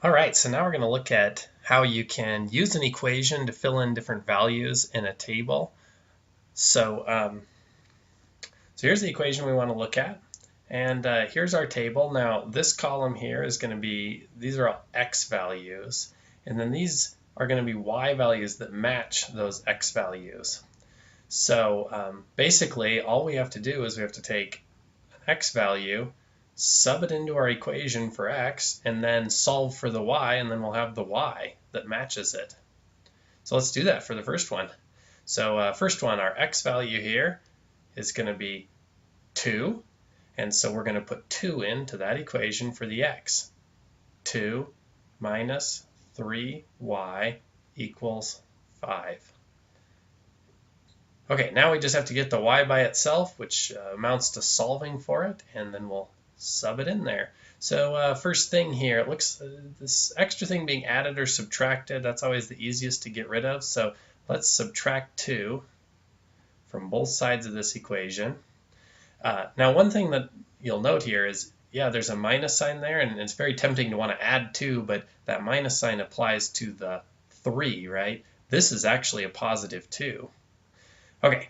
All right, so now we're going to look at how you can use an equation to fill in different values in a table. So here's the equation we want to look at. And here's our table. Now, this column here is going to be, these are all x values. And then these are going to be y values that match those x values. So basically, all we have to do is we have to take an x value, sub it into our equation for x, and then solve for the y, and then we'll have the y that matches it. So let's do that for the first one. So first one, our x value here is going to be 2, and so we're going to put 2 into that equation for the x. 2 minus 3y equals 5. Okay, now we just have to get the y by itself, which amounts to solving for it, and then we'll sub it in there. So first thing here, it looks this extra thing being added or subtracted, that's always the easiest to get rid of. So let's subtract 2 from both sides of this equation. Now one thing that you'll note here is, yeah, there's a minus sign there, and it's very tempting to want to add 2, but that minus sign applies to the 3, right? This is actually a positive 2. Okay,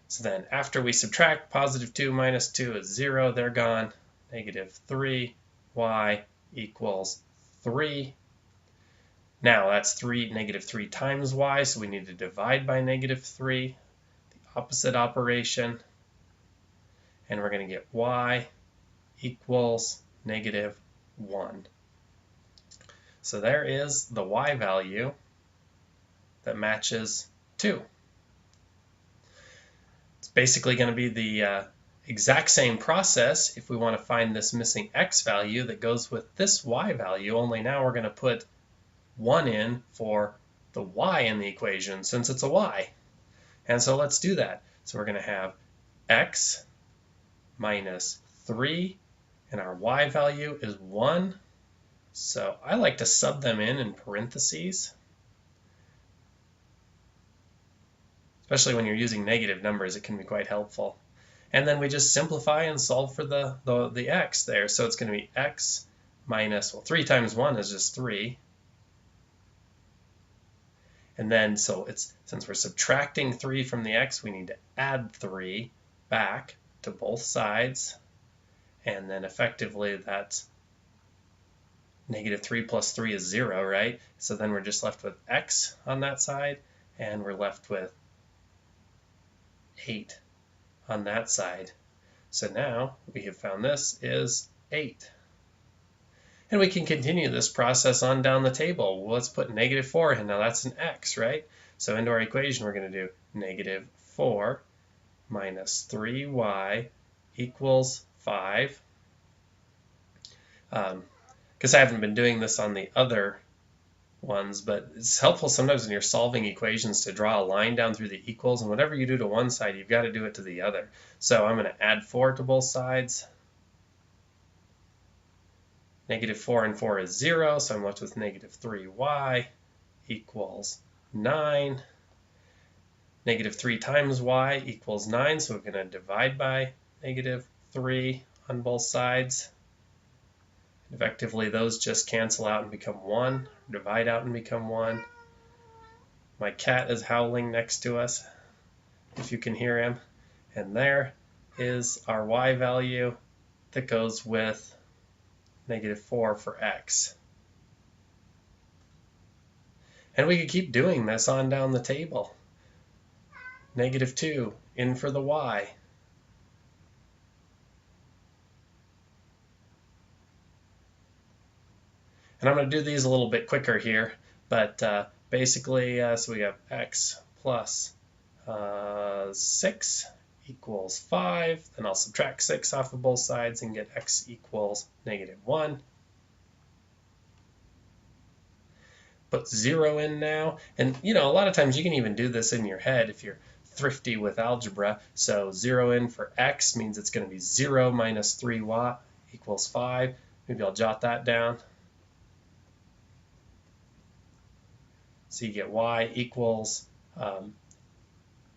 so then after we subtract, positive 2 minus 2 is 0, they're gone. Negative 3y equals 3. Now that's negative 3 times y, so we need to divide by negative 3, the opposite operation, and we're going to get y equals negative 1. So there is the y value that matches 2. It's basically going to be the exact same process if we want to find this missing x value that goes with this y value, only now we're going to put 1 in for the y in the equation since it's a y. And so let's do that. So we're going to have x minus 3, and our y value is 1. So I like to sub them in parentheses, especially when you're using negative numbers. It can be quite helpful. And then we just simplify and solve for the x there. So it's going to be x minus, well, 3 times 1 is just 3. And then, so it's, since we're subtracting 3 from the x, we need to add 3 back to both sides. And then effectively that's negative 3 plus 3 is 0, right? So then we're just left with x on that side, and we're left with 8 on that side. So now we have found this is 8. And we can continue this process on down the table. Well, let's put negative 4 in. Now that's an x, right? So into our equation we're going to do negative 4 minus 3y equals 5. Because I haven't been doing this on the other ones, but it's helpful sometimes when you're solving equations to draw a line down through the equals, and whatever you do to one side, you've got to do it to the other. So I'm going to add 4 to both sides. Negative 4 and 4 is 0, so I'm left with negative 3y equals 9. Negative 3 times y equals 9, so we're going to divide by negative 3 on both sides. Effectively, those just cancel out and become 1, divide out and become 1. My cat is howling next to us, if you can hear him. And there is our y value that goes with negative 4 for x. And we could keep doing this on down the table. Negative 2 in for the y. And I'm going to do these a little bit quicker here, but basically, so we have x plus 6 equals 5. Then I'll subtract 6 off of both sides and get x equals negative 1. Put 0 in now. And, you know, a lot of times you can even do this in your head if you're thrifty with algebra. So 0 in for x means it's going to be 0 minus 3y equals 5. Maybe I'll jot that down. So you get y equals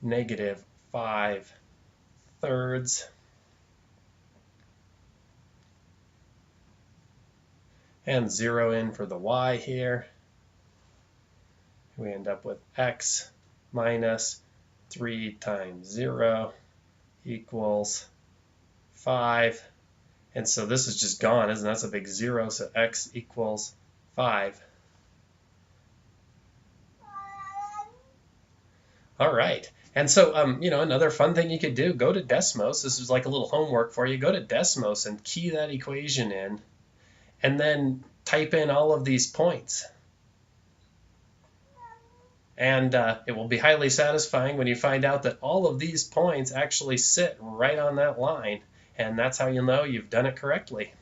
negative 5/3. and 0 in for the y here. We end up with x minus 3 times 0 equals 5. And so this is just gone, isn't it? That's a big 0, so x equals 5. All right. And so, another fun thing you could do, go to Desmos. This is like a little homework for you. Go to Desmos and key that equation in, and then type in all of these points. And it will be highly satisfying when you find out that all of these points actually sit right on that line. And that's how you'll know you've done it correctly.